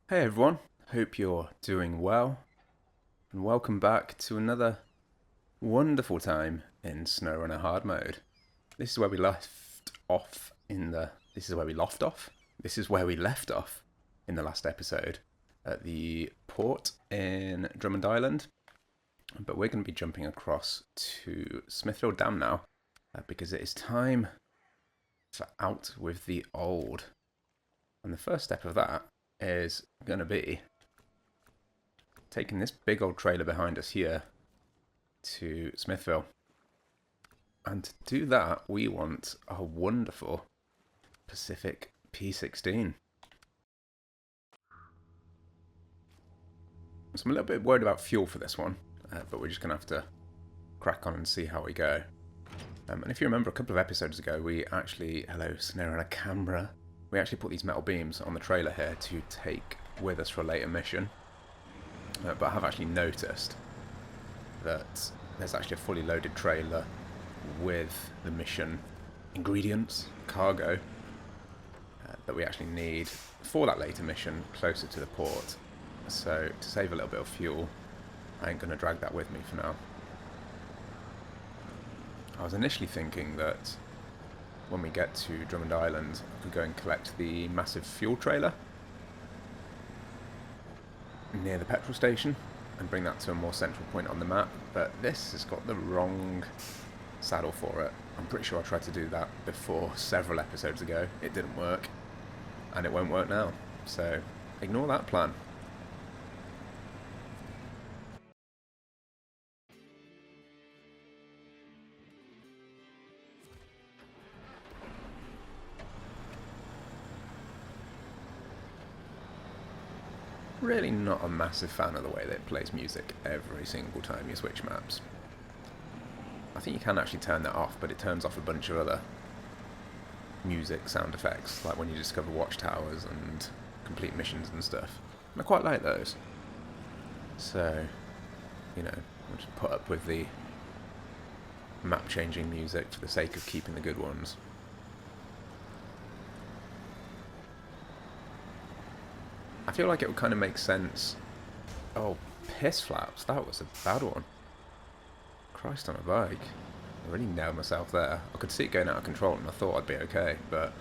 Hey everyone, hope you're doing well, and welcome back to another wonderful time in SnowRunner hard mode. This is where we left off in the. This is where we left off. This is where we left off in the last episode at the port in Drummond Island. But we're going to be jumping across to Smithville Dam now, because it is time for Out with the Old. And the first step of that is going to be taking this big old trailer behind us here to Smithville. And to do that, we want a wonderful Pacific P16. So I'm a little bit worried about fuel for this one, but we're just going to have to crack on and see how we go. And if you remember a couple of episodes ago, we actually, hello SnowRunner camera, we actually put these metal beams on the trailer here to take with us for a later mission. But I have actually noticed that there's actually a fully loaded trailer with the mission ingredients, cargo, that we actually need for that later mission closer to the port. So to save a little bit of fuel, I ain't going to drag that with me for now. I was initially thinking that when we get to Drummond Island, I could go and collect the massive fuel trailer near the petrol station and bring that to a more central point on the map, but this has got the wrong saddle for it. I'm pretty sure I tried to do that before several episodes ago. It didn't work, and it won't work now, so ignore that plan. Really not a massive fan of the way that it plays music every single time you switch maps. I think you can actually turn that off, but it turns off a bunch of other music sound effects, like when you discover watchtowers and complete missions and stuff. And I quite like those. So, you know, we'll just put up with the map changing music for the sake of keeping the good ones. I feel like it would kind of make sense. Oh, piss flaps, that was a bad one. Christ on a bike. I really nailed myself there. I could see it going out of control and I thought I'd be okay, but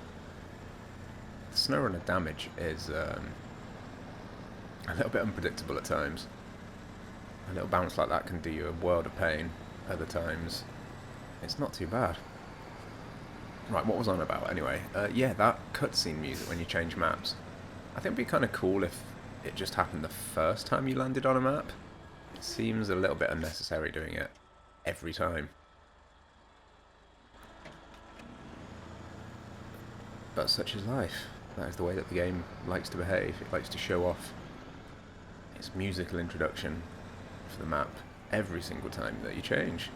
the SnowRunner damage is a little bit unpredictable at times. A little bounce like that can do you a world of pain. Other times, it's not too bad. Right, what was I on about anyway? Yeah, that cutscene music when you change maps. I think it'd be kind of cool if it just happened the first time you landed on a map. It seems a little bit unnecessary doing it every time. But such is life. That is the way that the game likes to behave. It likes to show off its musical introduction for the map every single time that you change.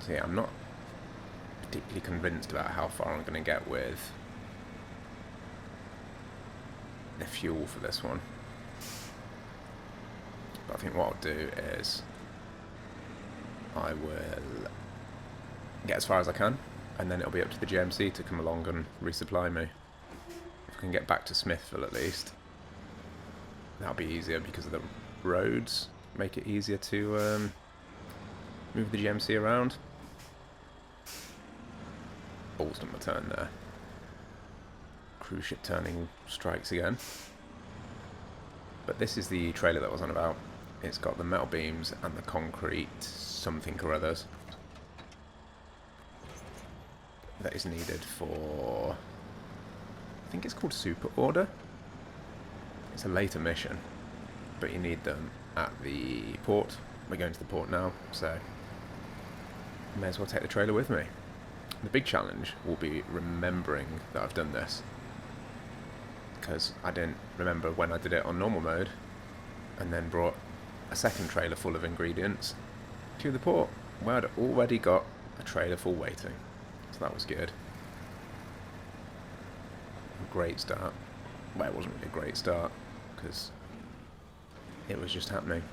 So yeah, I'm not particularly convinced about how far I'm going to get with the fuel for this one. But I think what I'll do is I will get as far as I can, and then it'll be up to the GMC to come along and resupply me. If I can get back to Smithville at least, that'll be easier because of the roads make it easier to move the GMC around. Balls done my turn there. Cruise ship turning strikes again. But this is the trailer that I was on about. It's got the metal beams and the concrete something or others that is needed for, I think it's called Super Order. It's a later mission, but you need them at the port. We're going to the port now, so I may as well take the trailer with me. The big challenge will be remembering that I've done this, because I didn't remember when I did it on normal mode, and then brought a second trailer full of ingredients to the port, where I'd already got a trailer full waiting. So that was good. Great start. well, it wasn't really a great start, because it was just happening.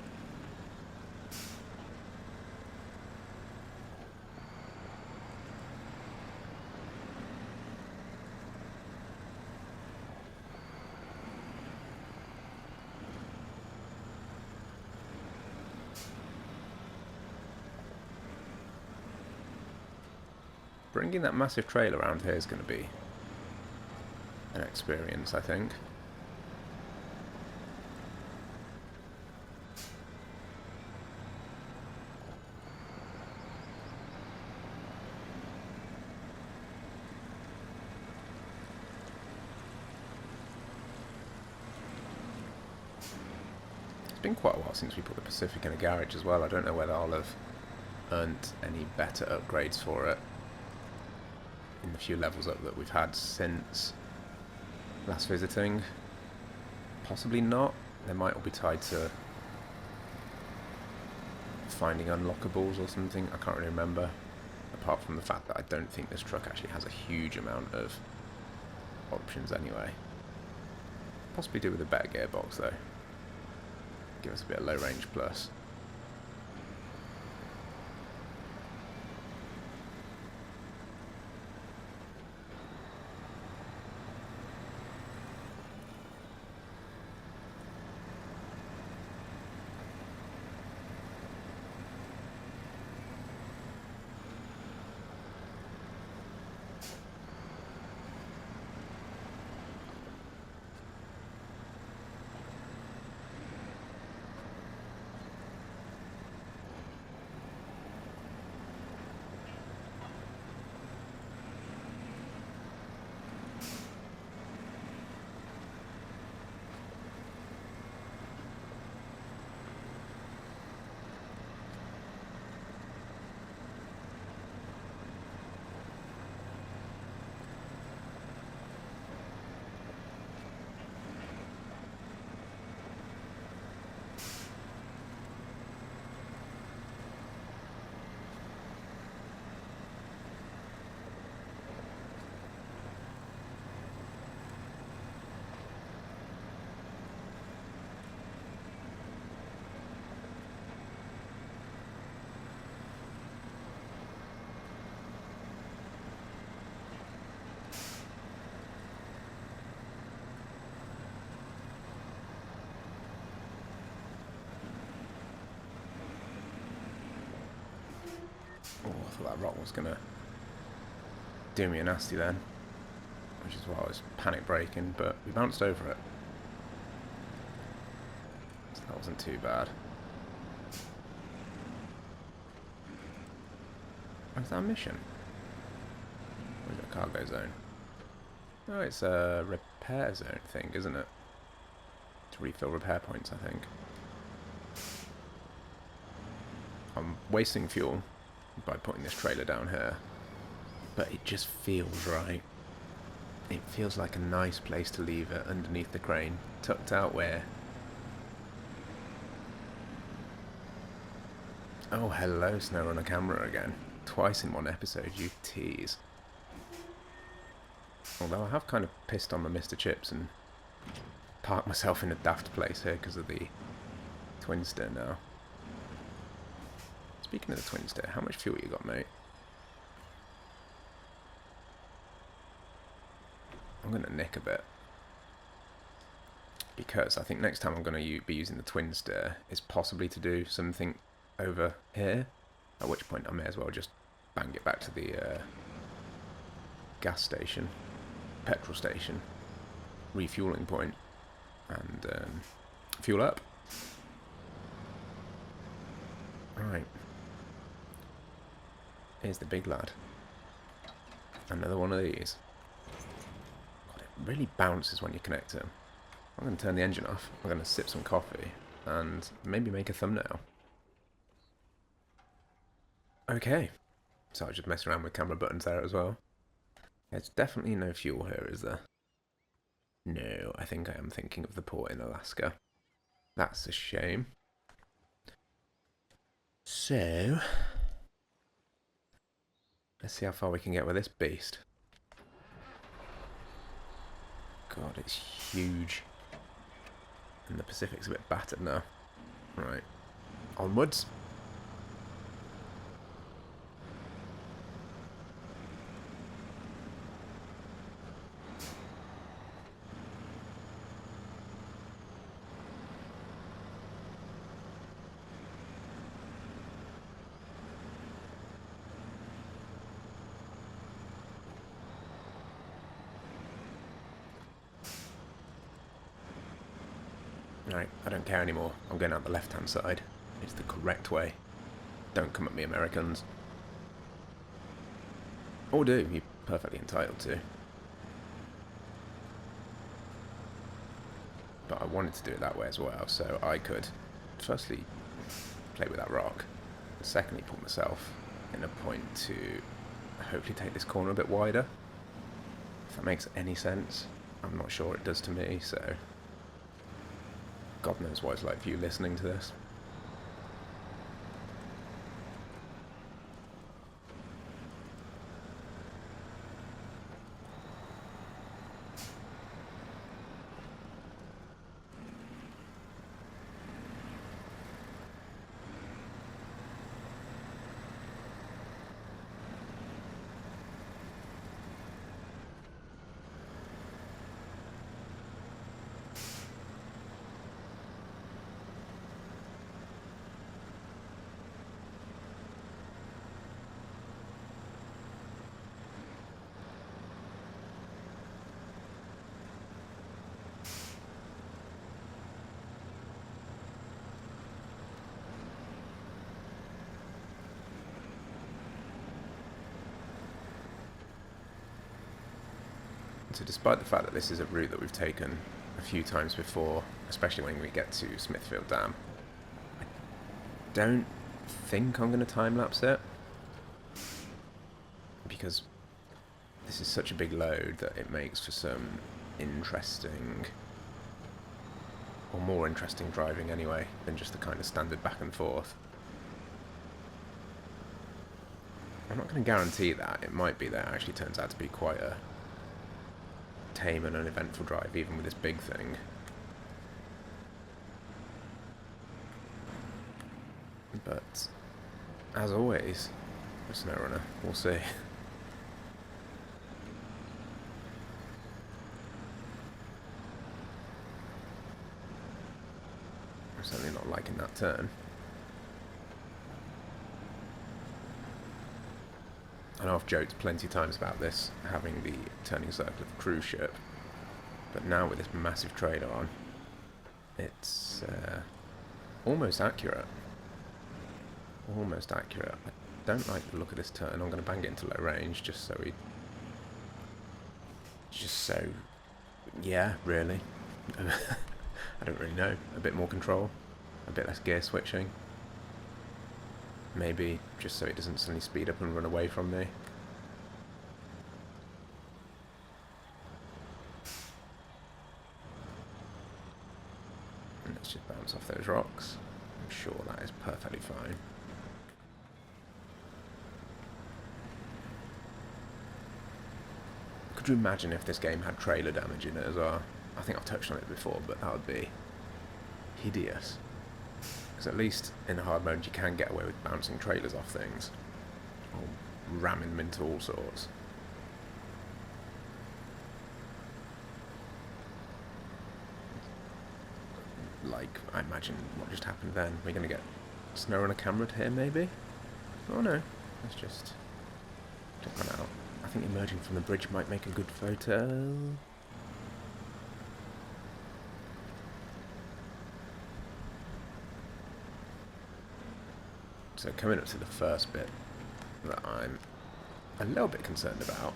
Bringing that massive trail around here is going to be an experience, I think. It's been quite a while since we put the Pacific in a garage as well. I don't know whether I'll have earned any better upgrades for it in the few levels up that we've had since last visiting. Possibly not. They might all be tied to finding unlockables or something. I can't really remember, apart from the fact that I don't think this truck actually has a huge amount of options anyway. Possibly do with a better gearbox though. Give us a bit of low range plus. Oh, I thought that rock was going to do me a nasty then, which is why I was panic braking, but we bounced over it. So that wasn't too bad. Where's that mission? Or is it a cargo zone? Oh, it's a repair zone thing, isn't it? To refill repair points, I think. I'm wasting fuel by putting this trailer down here, but it just feels right. It feels like a nice place to leave it underneath the crane, tucked out where... Oh, hello, SnowRunner camera again. Twice in one episode, you tease. Although I have kind of pissed on the Mr. Chips and parked myself in a daft place here because of the Twinster now. Speaking of the Twinster, how much fuel you got, mate? I'm going to nick a bit. Because I think next time I'm going to be using the Twinster is possibly to do something over here. At which point I may as well just bang it back to the gas station, petrol station, refueling point, and fuel up. Right. Here's the big lad. Another one of these. God, it really bounces when you connect it. I'm going to turn the engine off. I'm going to sip some coffee and maybe make a thumbnail. Okay. So I just mess around with camera buttons there as well. There's definitely no fuel here, is there? No, I think I am thinking of the port in Alaska. That's a shame. So... let's see how far we can get with this beast. God, it's huge. And the Pacific's a bit battered now. Right. Onwards. Right, I don't care anymore. I'm going out the left-hand side. It's the correct way. Don't come at me, Americans. Or do, you're perfectly entitled to. But I wanted to do it that way as well, so I could, firstly, play with that rock. Secondly, put myself in a point to hopefully take this corner a bit wider. If that makes any sense. I'm not sure it does to me, so God knows what it's like for you listening to this. So despite the fact that this is a route that we've taken a few times before, especially when we get to Smithville Dam, I don't think I'm going to time-lapse it, because this is such a big load that it makes for some interesting, or more interesting driving anyway, than just the kind of standard back and forth. I'm not going to guarantee that. It might be that it actually turns out to be quite a tame and uneventful drive, even with this big thing. But as always, with SnowRunner, we'll see. I'm certainly not liking that turn. I know I've joked plenty of times about this, having the turning circle of a cruise ship, but now with this massive trailer on, it's almost accurate. Almost accurate. I don't like the look of this turn. I'm going to bang it into low range just so yeah, really. I don't really know. A bit more control, a bit less gear switching. Maybe just so it doesn't suddenly speed up and run away from me. And let's just bounce off those rocks. I'm sure that is perfectly fine. Could you imagine if this game had trailer damage in it as well? I think I've touched on it before, but that would be hideous. Because at least in hard mode you can get away with bouncing trailers off things, or ramming them into all sorts. Like, I imagine what just happened then. We're going to get SnowRunner camera here, maybe? Oh no, let's just check that out. I think emerging from the bridge might make a good photo. So coming up to the first bit that I'm a little bit concerned about,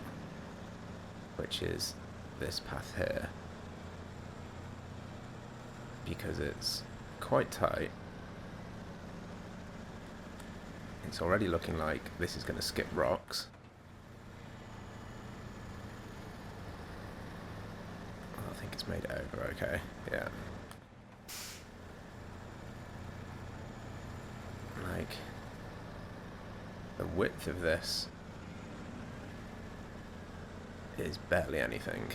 which is this path here, because it's quite tight. It's already looking like this is going to skip rocks. I think it's made it over okay, yeah. Like, the width of this is barely anything.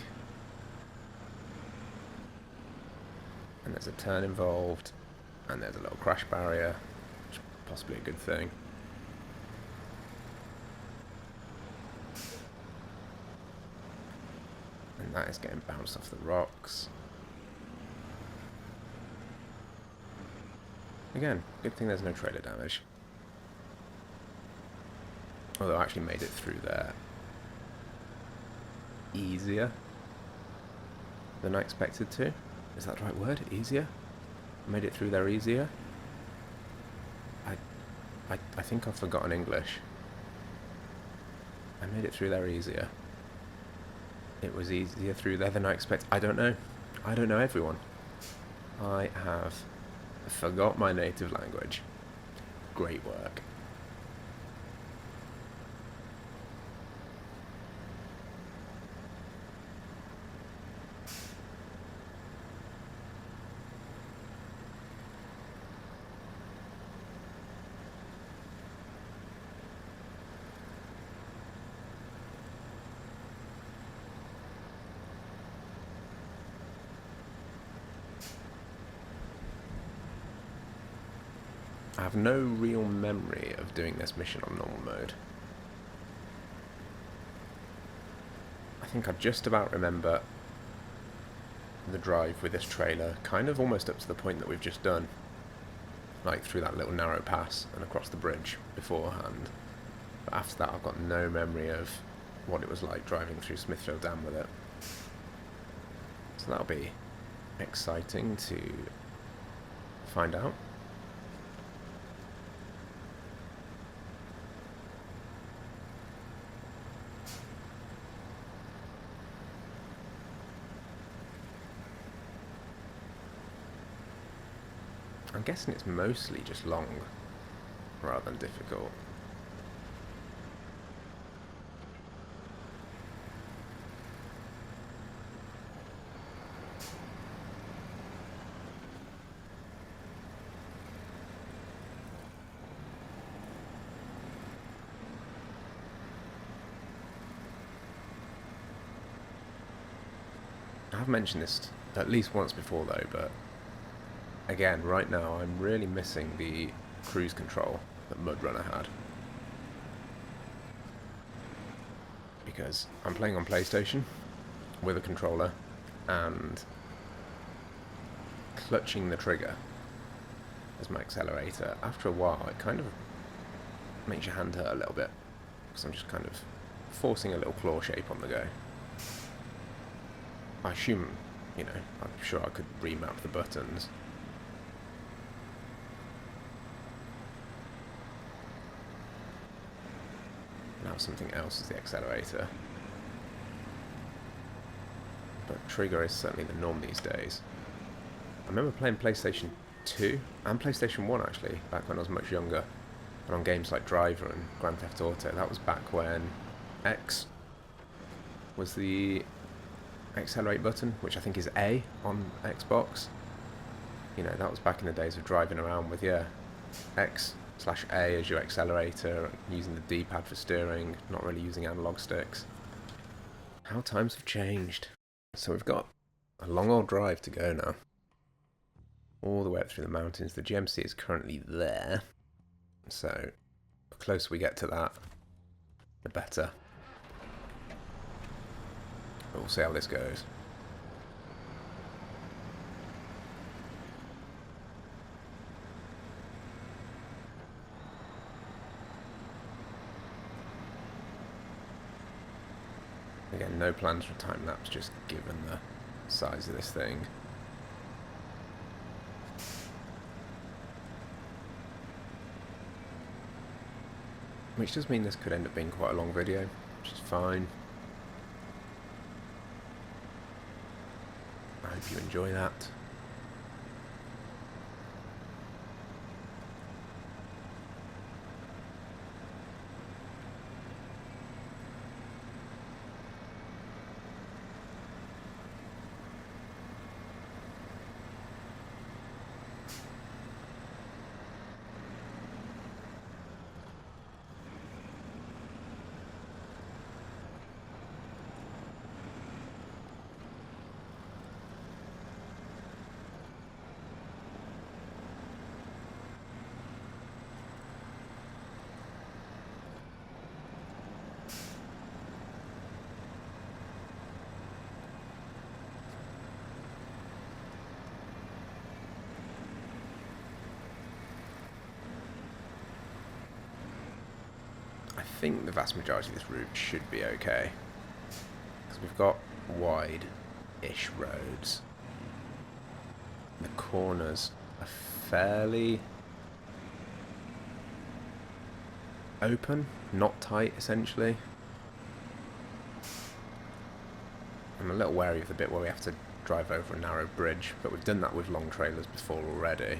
there's a turn involved, and there's a little crash barrier, which is possibly a good thing. And that is getting bounced off the rocks. Again, good thing there's no trailer damage. Although I actually made it through there easier than I expected to. Is that the right word? Easier? I made it through there easier? I think I've forgotten English. I made it through there easier. It was easier through there than I expected. I don't know. I don't know everyone. I have forgot my native language. Great work. I have no real memory of doing this mission on normal mode. I think I just about remember the drive with this trailer, kind of almost up to the point that we've just done. Like through that little narrow pass and across the bridge beforehand. But after that I've got no memory of what it was like driving through Smithville Dam with it. So that'll be exciting to find out. I'm guessing it's mostly just long, rather than difficult. I've mentioned this at least once before though, but again, right now, I'm really missing the cruise control that MudRunner had. Because I'm playing on PlayStation with a controller, and clutching the trigger as my accelerator, after a while, it kind of makes your hand hurt a little bit. Because I'm just kind of forcing a little claw shape on the go. I assume, you know, I'm sure I could remap the buttons. Now something else is the accelerator. But trigger is certainly the norm these days. I remember playing PlayStation 2 and PlayStation 1 actually, back when I was much younger. And on games like Driver and Grand Theft Auto. That was back when X was the accelerate button, which I think is A on Xbox. You know, that was back in the days of driving around with, yeah, X/A as your accelerator, using the D-pad for steering, not really using analog sticks. How times have changed. So we've got a long old drive to go now. All the way up through the mountains. The GMC is currently there. So the closer we get to that, the better. But we'll see how this goes. Again, no plans for time lapse, just given the size of this thing. Which does mean this could end up being quite a long video, which is fine. I hope you enjoy that. think the vast majority of this route should be okay. Because we've got wide-ish roads. The corners are fairly open, not tight, essentially. I'm a little wary of the bit where we have to drive over a narrow bridge, but we've done that with long trailers before already,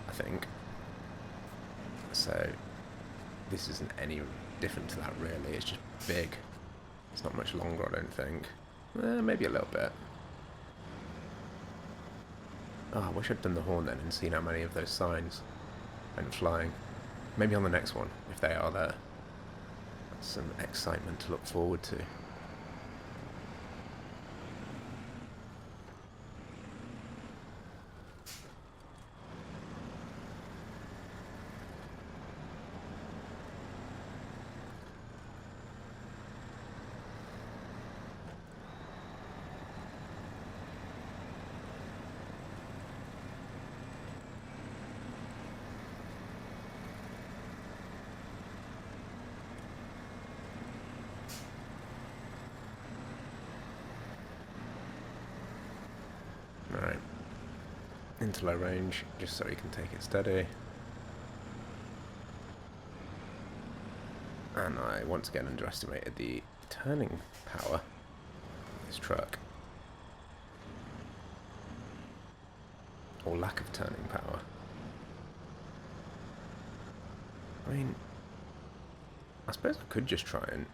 I think. So this isn't any different to that, really. It's just big. It's not much longer, I don't think. Maybe a little bit. Oh, I wish I'd done the horn then and seen how many of those signs went flying. Maybe on the next one, if they are there. That's some excitement to look forward to. Alright, into low range, just so we can take it steady. And I once again underestimated the turning power of this truck. Or lack of turning power. I mean, I suppose I could just try and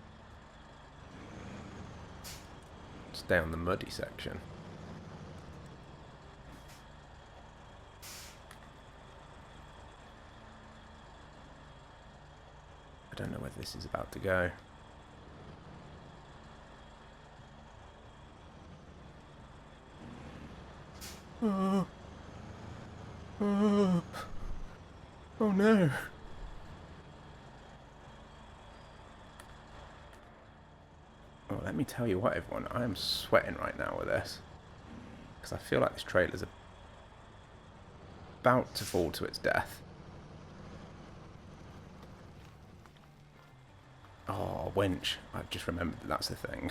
stay on the muddy section. I don't know whether this is about to go. Oh no. Well, let me tell you what, everyone, I am sweating right now with this. Because I feel like this trailer's about to fall to its death. Oh, winch. I've just remembered that that's a thing.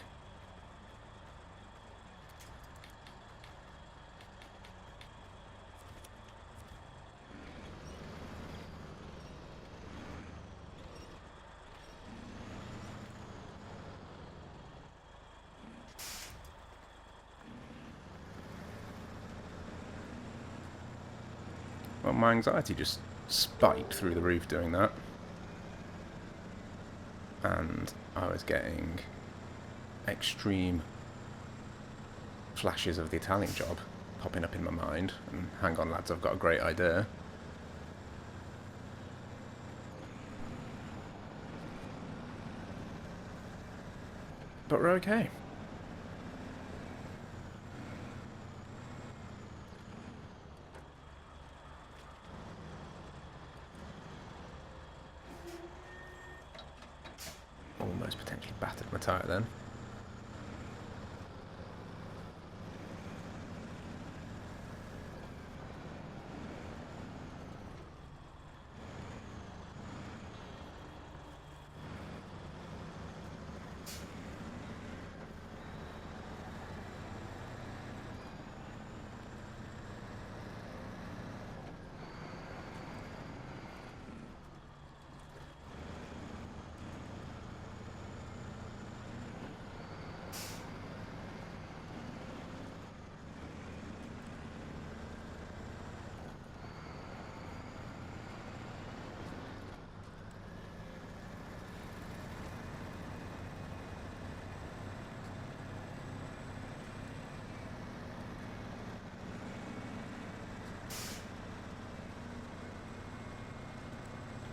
Well, my anxiety just spiked through the roof doing that. And I was getting extreme flashes of the Italian Job popping up in my mind. And hang on, lads, I've got a great idea. But we're okay. Almost potentially battered my tyre then.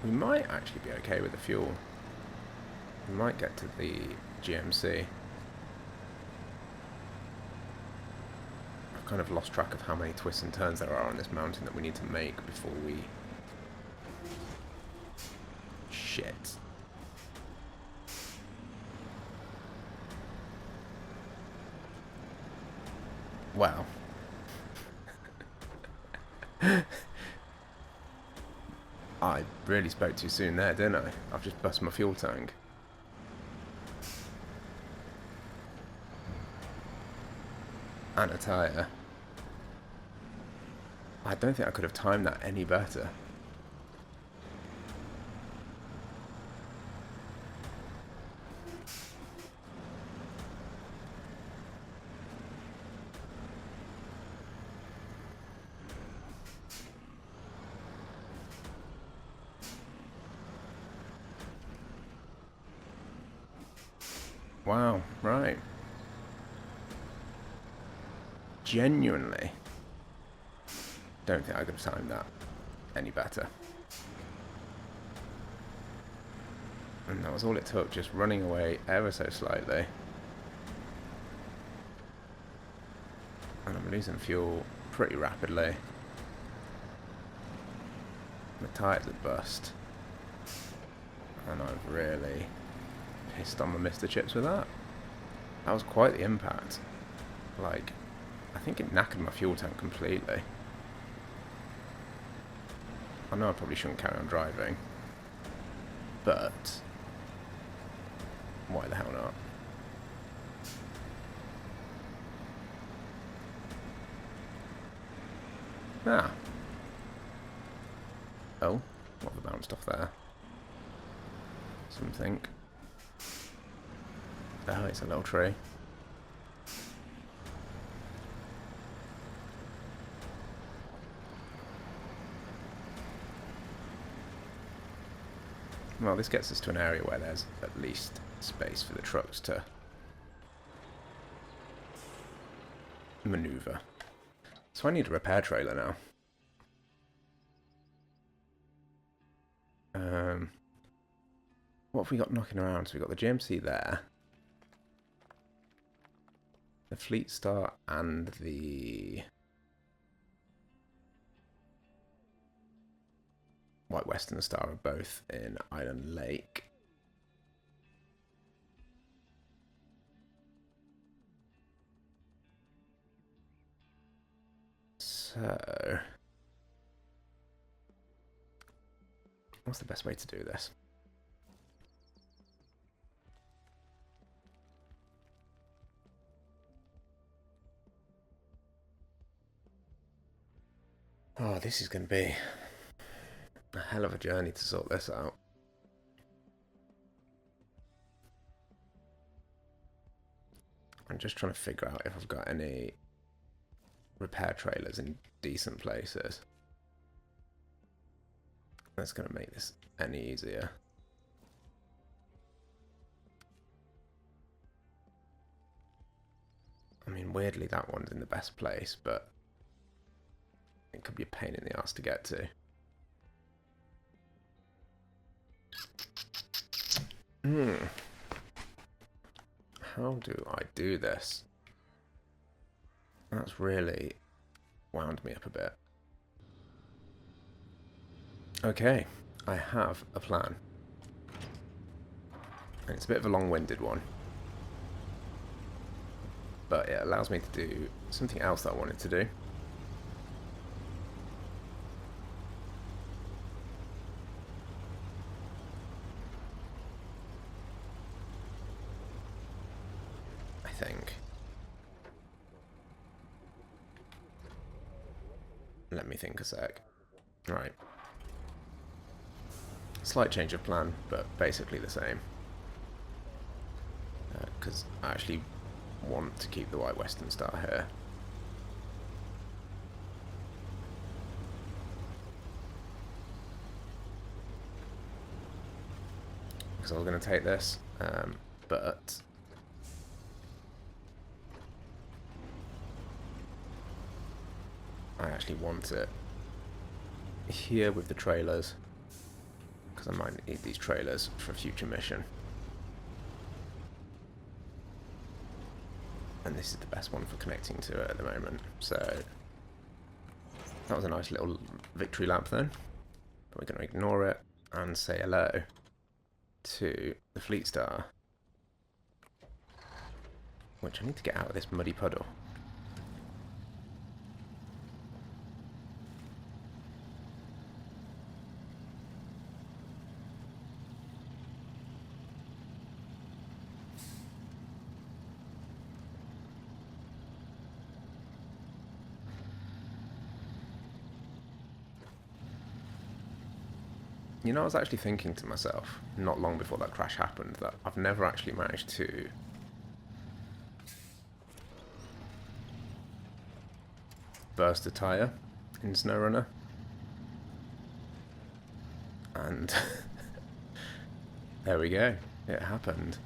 We might actually be okay with the fuel. We might get to the GMC. I've kind of lost track of how many twists and turns there are on this mountain that we need to make before we... Shit. Wow. I really spoke too soon there, didn't I? I've just busted my fuel tank. And a tyre. I don't think I could have timed that any better. Wow, right. Genuinely don't think I could have timed that any better. And that was all it took, just running away ever so slightly. And I'm losing fuel pretty rapidly. My tyres have bust. And I've really pissed on my Mr. Chips with that. That was quite the impact. Like, I think it knackered my fuel tank completely. I know I probably shouldn't carry on driving, but why the hell not? Ah. Oh, what have I bounced off there? Something. Oh, it's a little tree. Well, this gets us to an area where there's at least space for the trucks to maneuver. So I need a repair trailer now. What have we got knocking around? So we've got the GMC there. The Fleet Star and the White Western Star are both in Island Lake. So, what's the best way to do this? Oh, this is going to be a hell of a journey to sort this out. I'm just trying to figure out if I've got any repair trailers in decent places. That's going to make this any easier. I mean, weirdly, that one's in the best place, but it could be a pain in the ass to get to. How do I do this? That's really wound me up a bit. Okay, I have a plan. And it's a bit of a long-winded one. But it allows me to do something else that I wanted to do. I think. Let me think a sec. Right. Slight change of plan, but basically the same. Because I actually want to keep the White Western Star here. Because I was going to take this, but I actually want it here with the trailers, because I might need these trailers for a future mission. And this is the best one for connecting to it at the moment. So that was a nice little victory lap then. But we're going to ignore it and say hello to the Fleet Star. Which I need to get out of this muddy puddle. You know, I was actually thinking to myself, not long before that crash happened, that I've never actually managed to burst a tyre in SnowRunner. And there we go. It happened.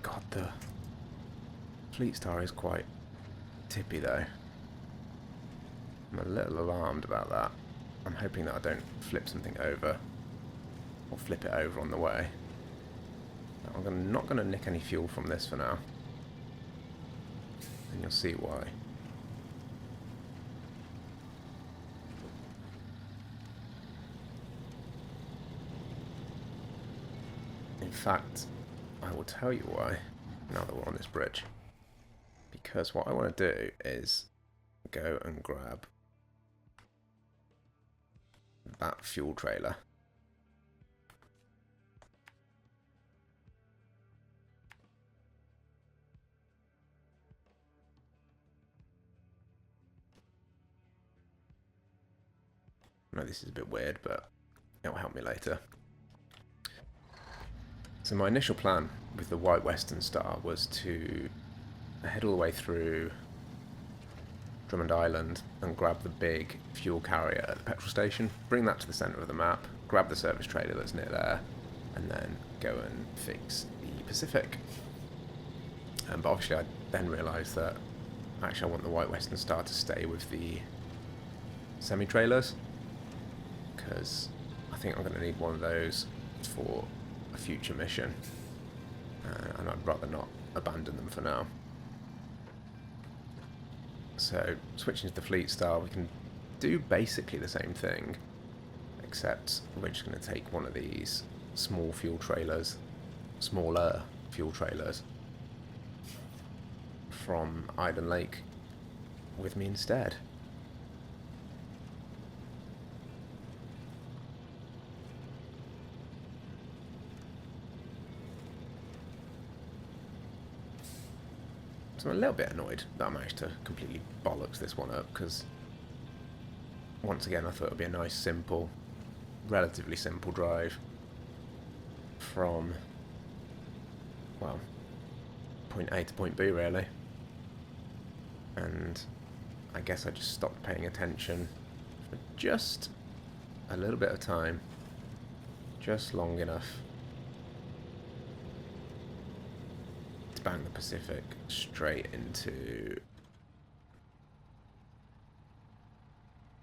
God, the Fleet Star is quite tippy though. I'm a little alarmed about that. I'm hoping that I don't flip something over or flip it over on the way. I'm not going to nick any fuel from this for now, and you'll see why. In fact, I will tell you why now that we're on this bridge. Because what I want to do is go and grab that fuel trailer. I know this is a bit weird, but it'll help me later. So my initial plan with the White Western Star was to head all the way through Drummond Island and grab the big fuel carrier at the petrol station, bring that to the centre of the map, grab the service trailer that's near there, and then go and fix the Pacific. But obviously I then realised that actually I want the White Western Star to stay with the semi-trailers, because I think I'm going to need one of those for a future mission, and I'd rather not abandon them for now. So switching to the Fleet Star, we can do basically the same thing, except we're just going to take one of these smaller fuel trailers from Iden Lake with me instead. So I'm a little bit annoyed that I managed to completely bollocks this one up, because once again I thought it would be a nice, simple, relatively simple drive from, well, point A to point B really. And I guess I just stopped paying attention for just a little bit of time, just long enough to bang the Pacific straight into...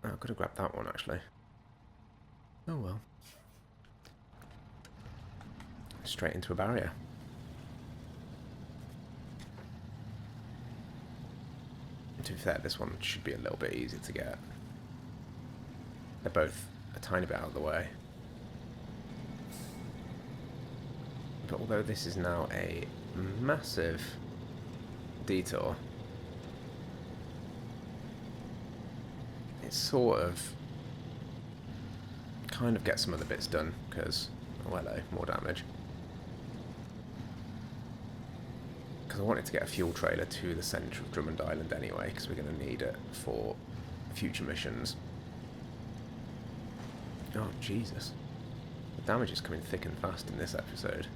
Oh, I could have grabbed that one actually. Oh well. Straight into a barrier. To be fair, this one should be a little bit easier to get. They're both a tiny bit out of the way. But although this is now a massive detour, it's sort of kind of gets some other bits done, because, oh hello, more damage. Because I wanted to get a fuel trailer to the centre of Drummond Island anyway, because we're going to need it for future missions. Oh, Jesus. The damage is coming thick and fast in this episode.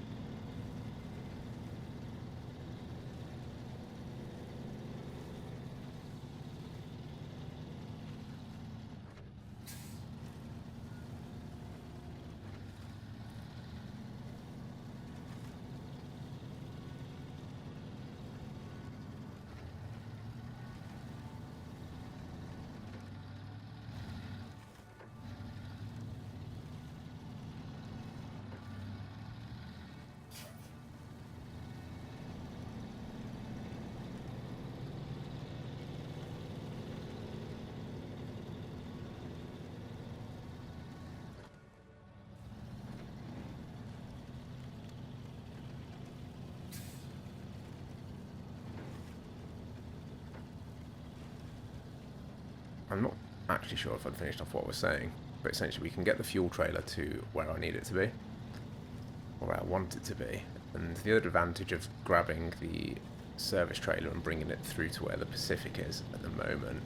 I'm not actually sure if I'd finished off what I was saying, but essentially we can get the fuel trailer to where I need it to be, or where I want it to be. And the other advantage of grabbing the service trailer and bringing it through to where the Pacific is at the moment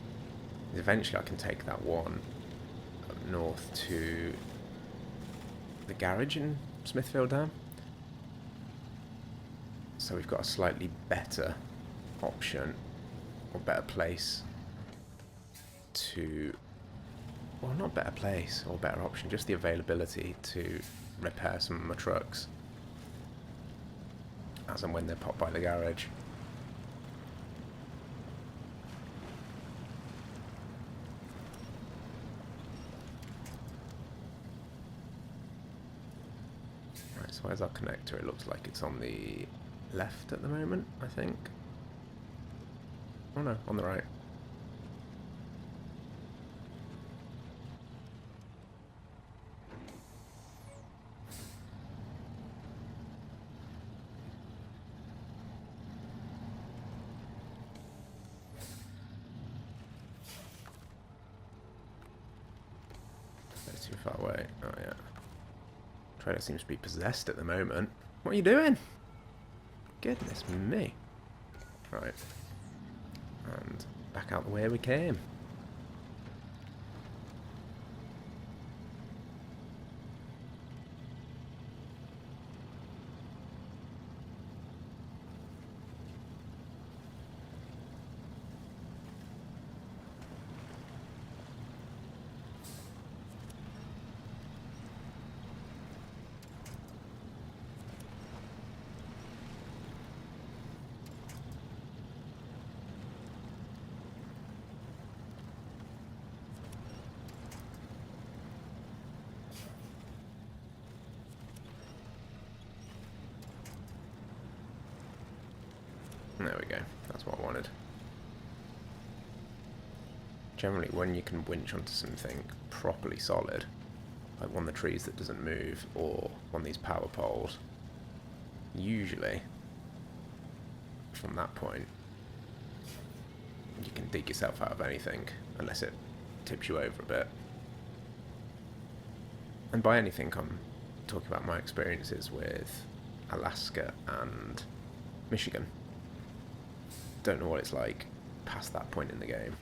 is eventually I can take that one up north to the garage in Smithville Dam. So we've got a slightly better option, or better place to, well, not better place or better option, just the availability to repair some of my trucks as and when they're popped by the garage. Right, so where's our connector? It looks like it's on the left at the moment, I think. Oh no, on the right. That's too far away. Oh yeah. Trailer seems to be possessed at the moment. What are you doing? Goodness me. Right. And back out the way we came. There we go. That's what I wanted. Generally, when you can winch onto something properly solid, like one of the trees that doesn't move, or one of these power poles, usually, from that point, you can dig yourself out of anything, unless it tips you over a bit. And by anything, I'm talking about my experiences with Alaska and Michigan. Don't know what it's like past that point in the game.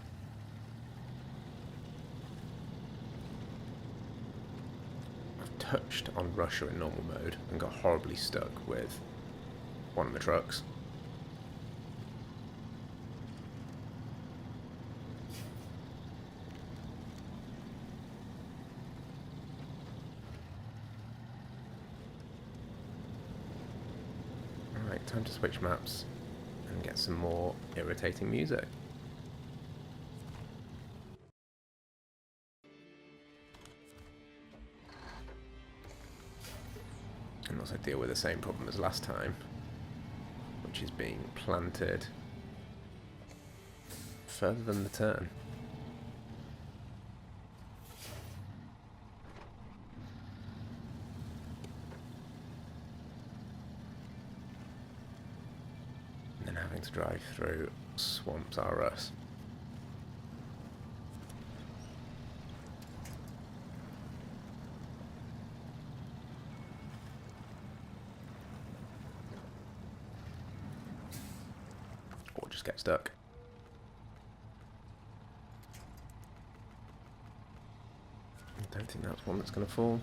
I've touched on Russia in normal mode and got horribly stuck with one of the trucks. Alright, time to switch maps and get some more irritating music. And also deal with the same problem as last time, which is being planted further than the turn. To drive through swamps are us. Or just get stuck. I don't think that's one that's going to fall.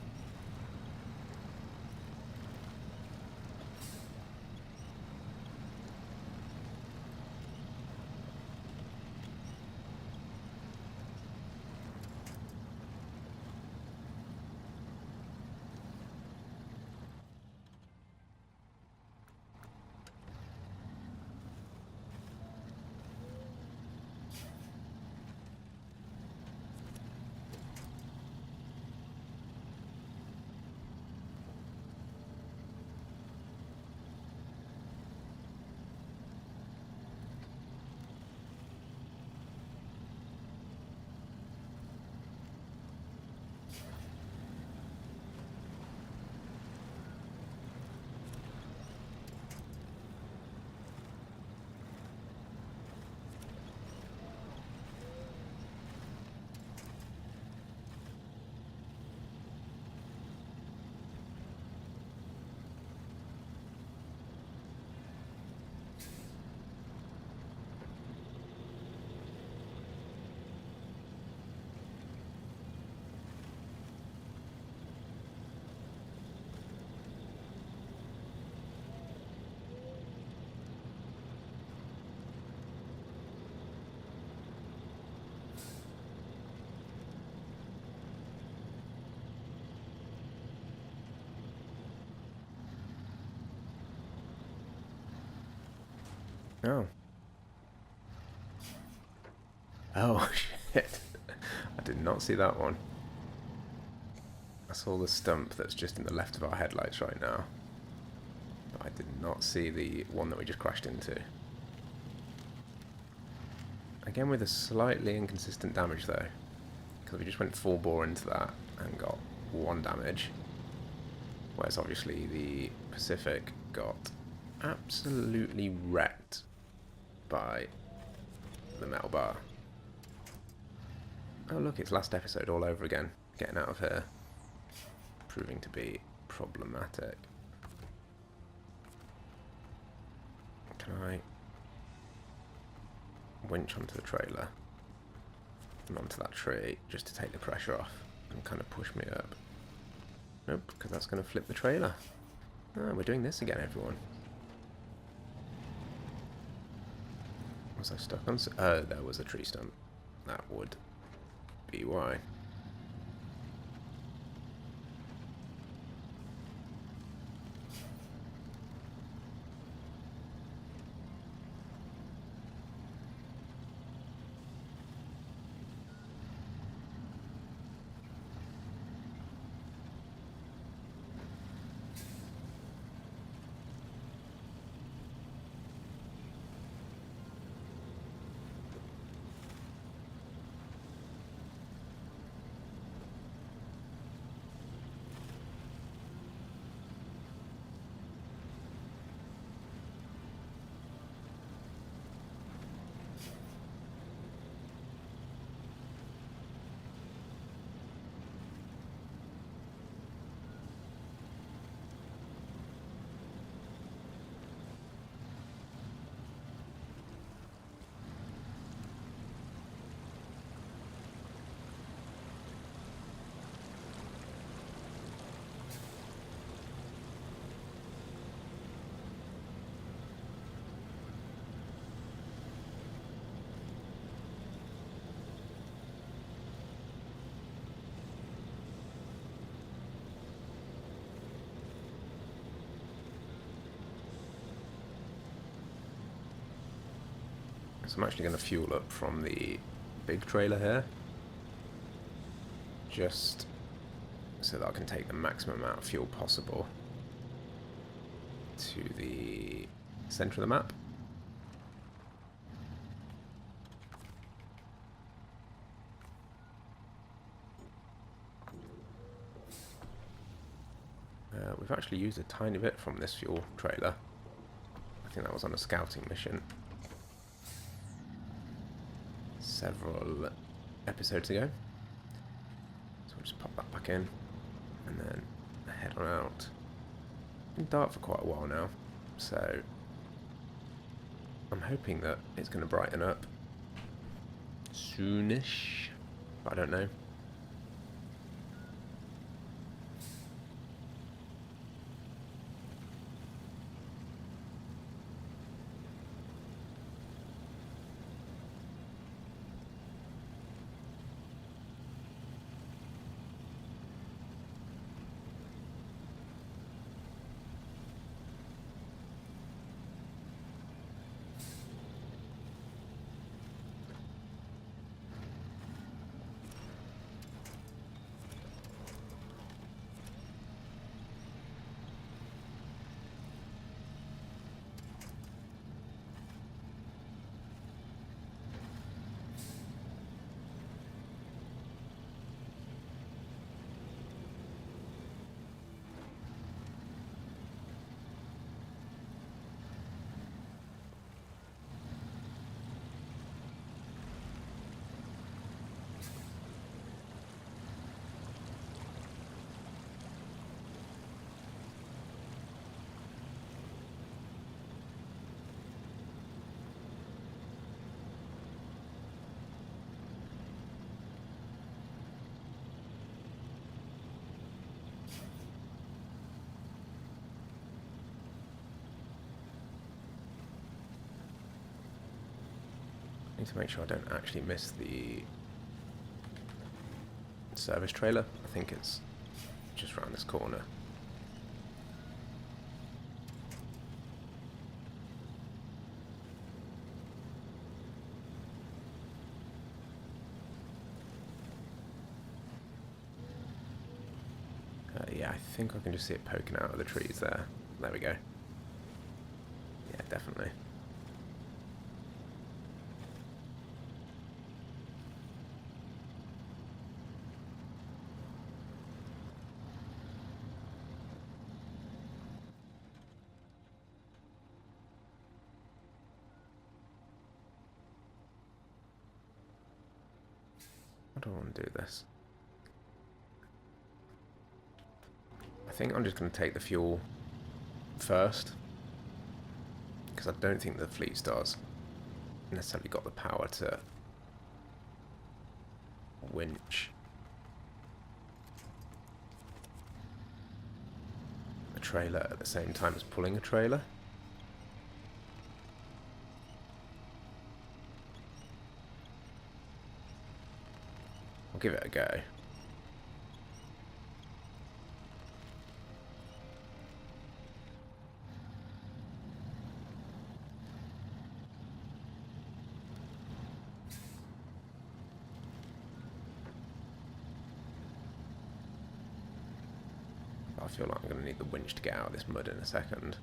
Oh. Oh, shit. I did not see that one. I saw the stump that's just in the left of our headlights right now. But I did not see the one that we just crashed into. Again with a slightly inconsistent damage though. Because we just went full bore into that and got 1 damage. Whereas obviously the Pacific got absolutely wrecked by the metal bar. Oh look, it's last episode all over again. Getting out of here. Proving to be problematic. Can I winch onto the trailer and onto that tree just to take the pressure off and kind of push me up? Nope, because that's going to flip the trailer. Oh, we're doing this again, everyone. Was I stuck on... Oh, there was a tree stump. That would be why. So I'm actually going to fuel up from the big trailer here, just so that I can take the maximum amount of fuel possible to the centre of the map. We've actually used a tiny bit from this fuel trailer. I think that was on a scouting mission several episodes ago. So I'll just pop that back in and then head on out. It's been dark for quite a while now, so I'm hoping that it's going to brighten up soonish, but I don't know. Need to make sure I don't actually miss the service trailer. I think it's just around this corner. Yeah, I think I can just see it poking out of the trees there. There we go. Yeah, definitely. How do I want to do this? I think I'm just going to take the fuel first, because I don't think the Fleet Star's necessarily got the power to winch a trailer at the same time as pulling a trailer. I'll give it a go. I feel like I'm going to need the winch to get out of this mud in a second.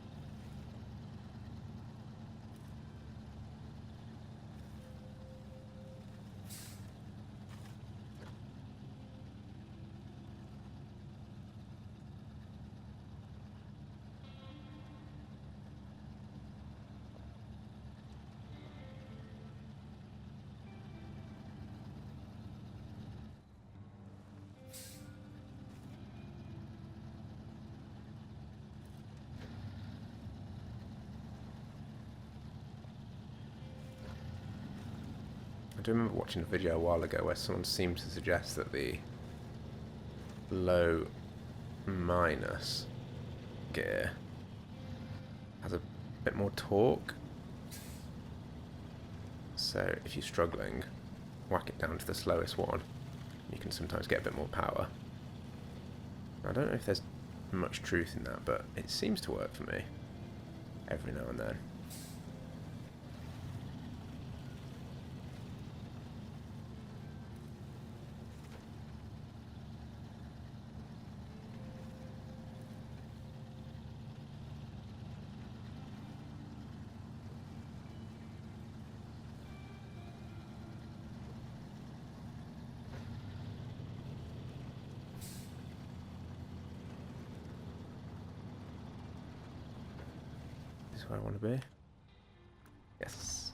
I do remember watching a video a while ago where someone seemed to suggest that the low minus gear has a bit more torque. So if you're struggling, whack it down to the slowest one. You can sometimes get a bit more power. I don't know if there's much truth in that, but it seems to work for me every now and then. This is where I want to be. Yes.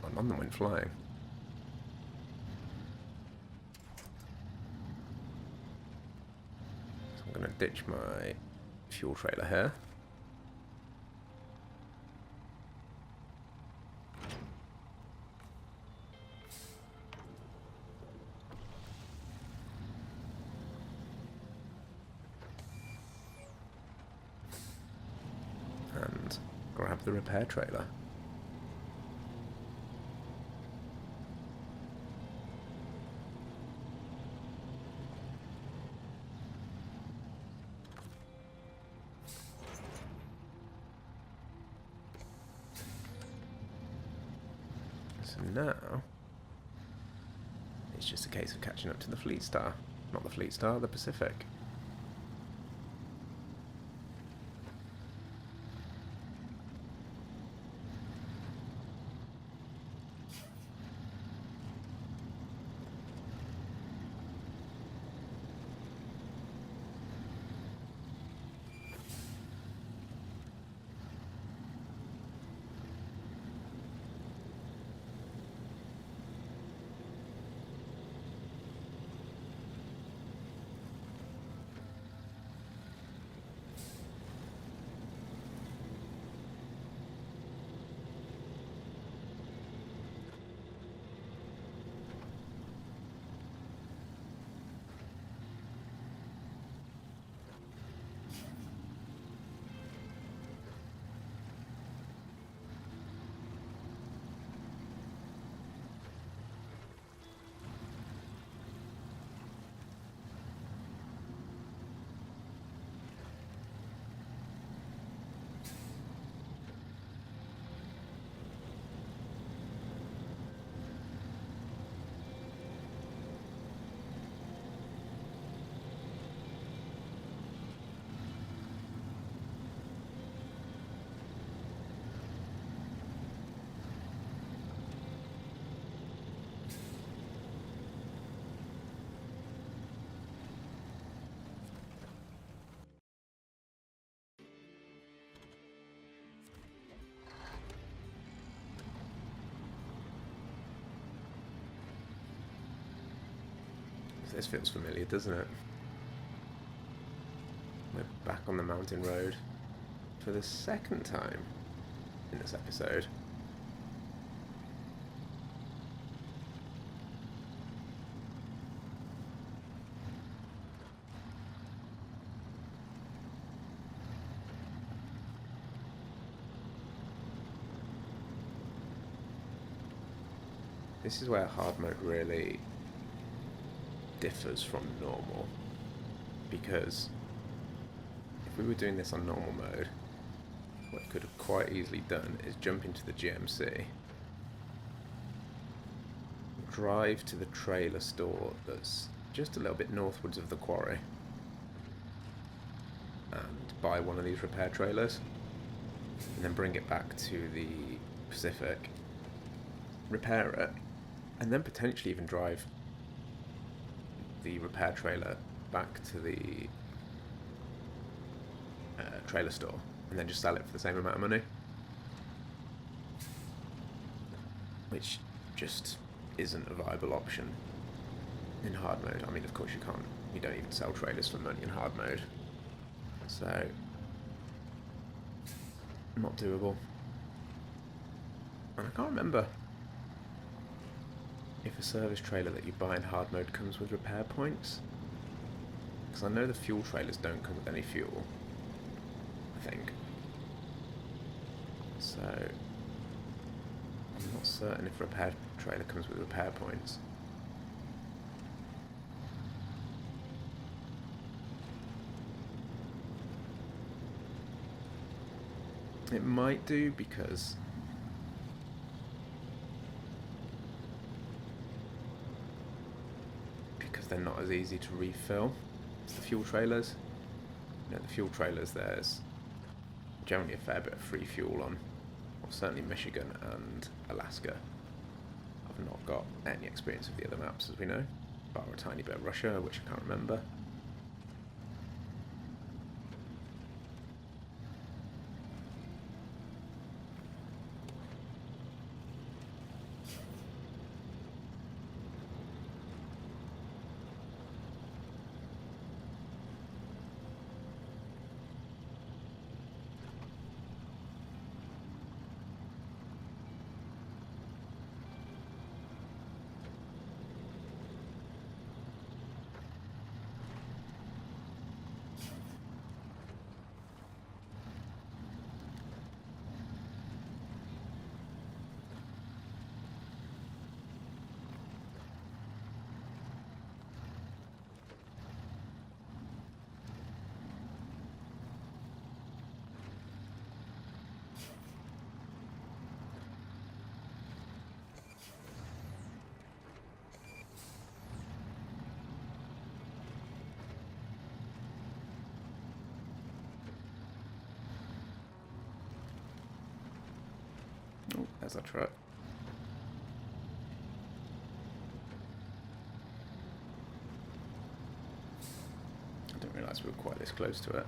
I'm on the wind flying. So I'm going to ditch my fuel trailer here. And grab the repair trailer. So now it's just a case of catching up to the Fleet Star. Not the Fleet Star, the Pacific. This feels familiar, doesn't it? We're back on the mountain road for the second time in this episode. This is where hard mode really differs from normal, because if we were doing this on normal mode, what I could have quite easily done is jump into the GMC, drive to the trailer store that's just a little bit northwards of the quarry, and buy one of these repair trailers, and then bring it back to the Pacific, repair it, and then potentially even drive the repair trailer back to the trailer store, and then just sell it for the same amount of money, which just isn't a viable option in hard mode. I mean, of course you don't even sell trailers for money in hard mode, so not doable. And I can't remember if a service trailer that you buy in hard mode comes with repair points, because I know the fuel trailers don't come with any fuel, I think. So I'm not certain if a repair trailer comes with repair points. It might do, because they're not as easy to refill as the fuel trailers. You know, the fuel trailers, there's generally a fair bit of free fuel on, well, certainly Michigan and Alaska. I've not got any experience of the other maps, as we know, bar a tiny bit of Russia, which I can't remember. Oh, there's a truck. I didn't realise we were quite this close to it.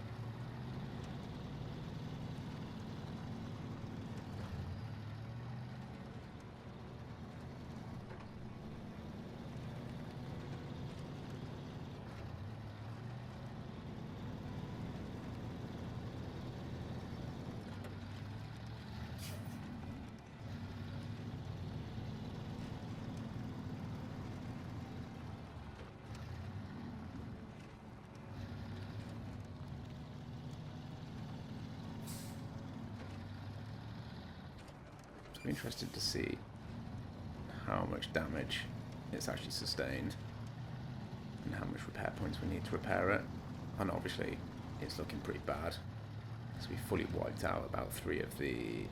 I'm interested to see how much damage it's actually sustained and how much repair points we need to repair it. And obviously it's looking pretty bad, because we fully wiped out about 3 of the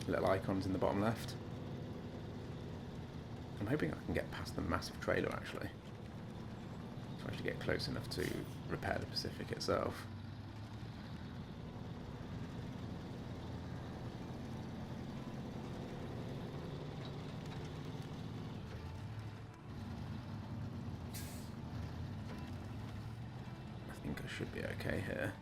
little icons in the bottom left. I'm hoping I can get past the massive trailer actually, to actually get close enough to repair the Pacific itself. I think I should be okay here.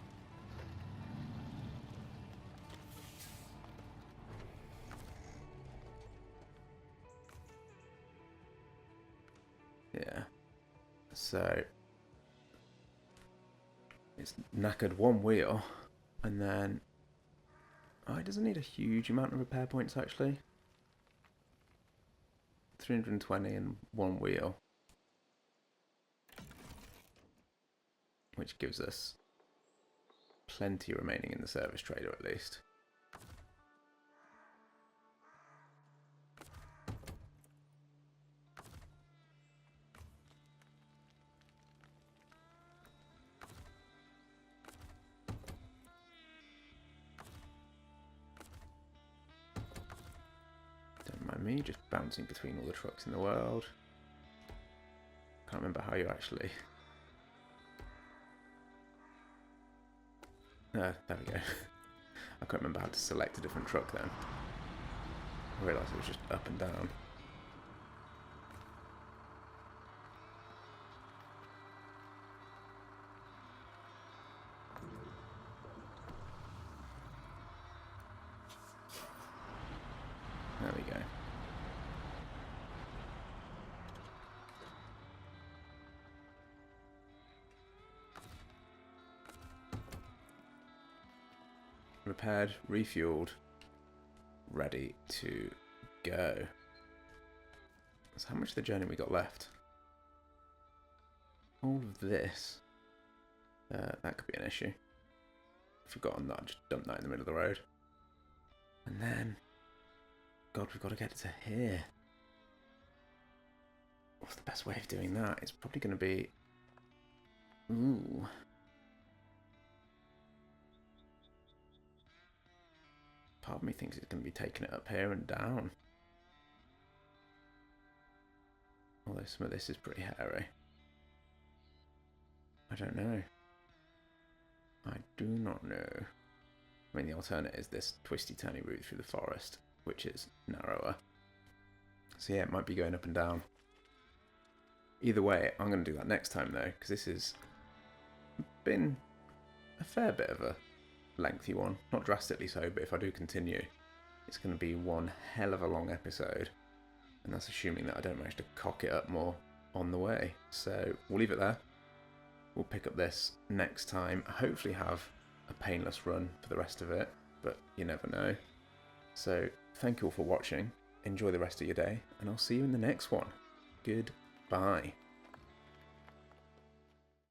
Yeah. So it's knackered one wheel, and then it doesn't need a huge amount of repair points actually. 320 and one wheel, which gives us plenty remaining in the service trader at least. Don't mind me just bouncing between all the trucks in the world. Can't remember how you actually... there we go. I can't remember how to select a different truck then. I realised it was just up and down. There we go. Repaired, refueled, ready to go. So how much of the journey we got left? All of this. That could be an issue. Forgotten that I just dumped that in the middle of the road. And then... God, we've got to get to here. What's the best way of doing that? It's probably going to be... Ooh. Part of me thinks it's going to be taking it up here and down. Although some of this is pretty hairy. I don't know. I do not know. I mean, the alternate is this twisty-turny route through the forest, which is narrower. So yeah, it might be going up and down. Either way, I'm going to do that next time though, because this has been a fair bit of a lengthy one. Not drastically so, but if I do continue, it's going to be one hell of a long episode. And that's assuming that I don't manage to cock it up more on the way. So we'll leave it there. We'll pick up this next time. Hopefully have a painless run for the rest of it, but you never know. So thank you all for watching. Enjoy the rest of your day, and I'll see you in the next one. Goodbye.